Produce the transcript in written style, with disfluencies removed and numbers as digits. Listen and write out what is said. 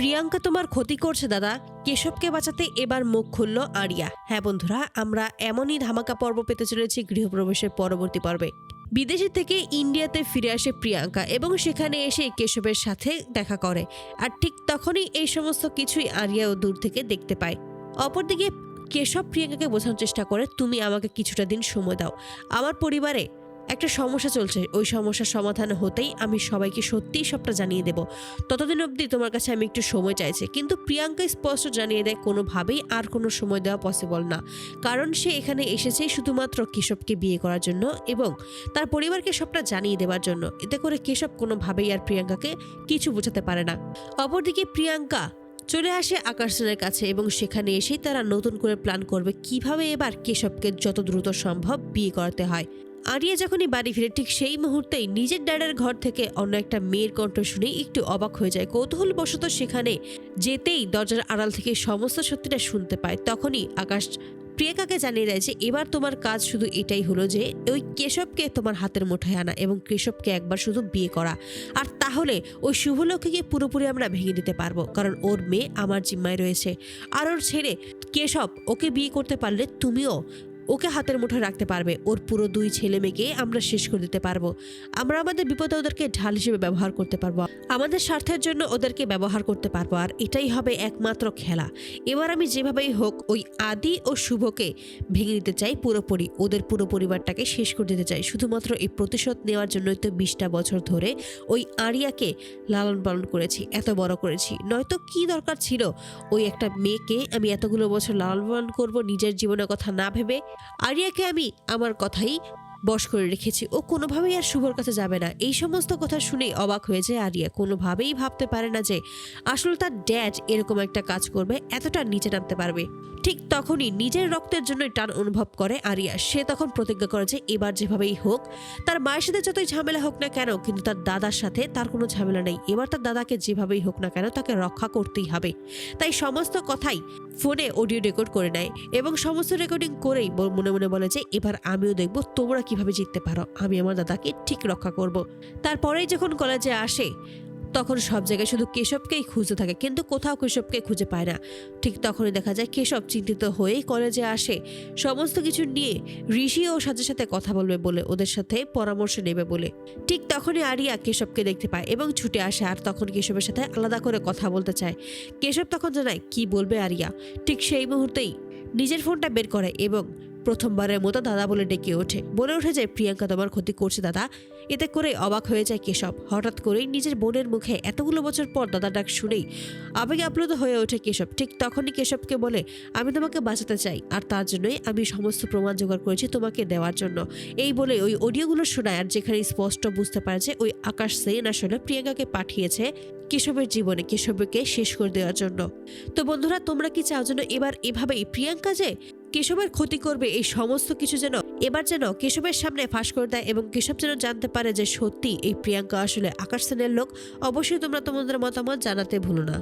প্রিয়াঙ্কা তোমার ক্ষতি করছে দাদা। কেশবকে বাঁচাতে এবার মুখ খুলল আরিয়া। হ্যাঁ বন্ধুরা, আমরা এমনই ধামাকা পর্ব পেতে চলেছি গৃহপ্রবেশের পরবর্তী পর্বে। বিদেশে থেকে ইন্ডিয়াতে ফিরে আসে প্রিয়াঙ্কা এবং সেখানে এসে কেশবের সাথে দেখা করে। আর ঠিক তখনই এই সমস্ত কিছুই আরিয়াও দূর থেকে দেখতে পায়। অপরদিকে কেশব প্রিয়াঙ্কাকে বোঝানোর চেষ্টা করে, তুমি আমাকে কিছুটা দিন সময় দাও। আমার পরিবারে একটা সমস্যা চলছে, ওই সমস্যার সমাধান হতেই আমি সবাইকে সত্যিই সবটা জানিয়ে দেব। ততদিন অবধি তোমার কাছে আমি একটু সময় চাইছি। কিন্তু প্রিয়াঙ্কা স্পষ্ট জানিয়ে দেয় কোনোভাবেই আর কোনো সময় দেওয়া পসিবল না, কারণ সে এখানে এসেছে শুধুমাত্র কেশবকে বিয়ে করার জন্য এবং তার পরিবারকে সবটা জানিয়ে দেওয়ার জন্য। এতে করে কেশব কোনোভাবেই আর প্রিয়াঙ্কাকে কিছু বোঝাতে পারে না। অপরদিকে প্রিয়াঙ্কা চলে আসে আকাশ সেনের কাছে এবং সেখানে এসেই তারা নতুন করে প্ল্যান করবে কিভাবে এবার কেশবকে যত দ্রুত সম্ভব বিয়ে করাতে হয়। আরিয়া যখনই বাড়ি ফিরে ঠিক সেই মুহূর্তেই নিজের ড্যাডের ঘর থেকে অন্য একটা মেয়ের কণ্ঠ শুনে একটু অবাক হয়ে যায়। কৌতূহলবশত সেখানে যেতেই দরজার আড়াল থেকে সমস্ত সত্যিটা শুনতে পায়। তখনই আকাশ প্রিয়াঙ্কাকে জানিয়ে দেয় যে এবার তোমার কাজ শুধু এটাই হলো যে ওই কেশবকে তোমার হাতের মুঠোয় আনা এবং কেশবকে একবার শুধু বিয়ে করা। আর তাহলে ওই শুভলক্ষ্মীকে পুরোপুরি আমরা ভেঙে দিতে পারবো, কারণ ওর মেয়ে আমার জিম্মায় রয়েছে। আর ওর ছেলে কেশব ওকে বিয়ে করতে পারলে তুমিও ওকে হাতের মুঠোয় রাখতে পারবে। ওর পুরো 2 ছেলে মেয়েকে আমরা শেষ করে দিতে পারবো। আমরা আমাদের বিপদে ওদেরকে ঢাল হিসেবে ব্যবহার করতে পারবো, আমাদের স্বার্থের জন্য ওদেরকে ব্যবহার করতে পারবো। আর এটাই হবে একমাত্র খেলা। এবার আমি যেভাবেই হোক ওই আদি ও শুভকে ভেঙে দিতে চাই পুরোপুরি, ওদের পুরো পরিবারটাকে শেষ করে দিতে চাই। শুধুমাত্র এই প্রতিশোধ নেওয়ার জন্যই তো 20টা বছর ধরে ওই আরিয়াকে লালন পালন করেছি, এত বড় করেছি। নয়তো কি দরকার ছিল ওই একটা মেয়েকে আমি এতগুলো বছর লালন পালন করবো নিজের জীবনের কথা না ভেবে। আরিয়াকে আমি আমার কথাই বশ করে রেখেছি, ও কোনোভাবেই আর শুভর কাছে যাবে না। এই সমস্ত কথা শুনে অবাক হয়ে যায় আরিয়া। কোনোভাবেই ভাবতে পারে না যে আসলে তার ড্যাড এরকম একটা কাজ করবে, এতটা নিচে নামতে পারবে। ঠিক তখনই নিজের রক্তের জন্য টান অনুভব করে আরিয়া। সে তখন প্রতিজ্ঞা করে যে এবার যেভাবেই হোক তার মায়ের সাথে যতই ঝামেলা হোক না কেন, কিন্তু তার দাদার সাথে তার কোনো ঝামেলা নেই। এবার তার দাদাকে যেভাবেই হোক না কেন তাকে রক্ষা করতেই হবে। তাই সমস্ত কথাই ফোনে অডিও রেকর্ড করে নেয় এবং সমস্ত রেকর্ডিং করেই মনে মনে বলে যে এবার আমিও দেখব তোমরা কিভাবে জিততে পারো, আমি আমার দাদাকে ঠিক রক্ষা করব। তারপরেই যখন কলেজে আসে তখন সব জায়গায় শুধু কেশবকেই খুঁজতে থাকে, কিন্তু কোথাও কেশবকে খুঁজে পায় না। ঠিক তখনই দেখা যায় কেশব চিন্তিত হয়েই কলেজে আসে সমস্ত কিছু নিয়ে ঋষি ও সাথে সাথে কথা বলবে বলে, ওদের সাথে পরামর্শ নেবে বলে। ঠিক তখনই আরিয়া কেশবকে দেখতে পায় এবং ছুটে আসে আর তখন কেশবের সাথে আলাদা করে কথা বলতে চায়। কেশব তখন জানায় কি বলবে আরিয়া। ঠিক সেই মুহূর্তেই নিজের ফোনটা বের করে এবং প্রথমবারের মতো দাদা বলে ডেকে ওঠে। বলে উঠে যায় প্রিয়াঙ্কা তোমার ক্ষতি করছে দাদা। এতে করে অবাক হয়ে যায় কেশব। হঠাৎ করেই নিজের বোনের মুখে এতগুলো বছর পর দাদা ডাক শুনেই আবেগে আপ্লুত হয়ে ওঠে কেশব। ঠিক তখনই কেশবকে বলে আমি তোমাকে বাঁচাতে চাই আর তার জন্যই আমি সমস্ত প্রমাণ জোগাড় করেছি তোমাকে দেওয়ার জন্য। এই বলে ওই অডিওগুলো শোনায় আর যেখানে স্পষ্ট বুঝতে পারে যে ওই আকাশ সেন আসলে প্রিয়াঙ্কাকে পাঠিয়েছে কেশবের জীবনে কেশবকে শেষ করে দেওয়ার জন্য। তো বন্ধুরা, তোমরা কি চাও যেন এবার এভাবেই প্রিয়াঙ্কা যে কেশবের ক্ষতি করবে এই সমস্ত কিছু যেন এবার যেন কেশবের সামনে ফাঁস করে দেয় এবং কেশব যেন জানতে পারে যে সত্যি এই প্রিয়াঙ্কা আসলে আকাশ সেনের লোক? অবশ্যই তোমরা তোমাদের মতামত জানাতে ভুলো না।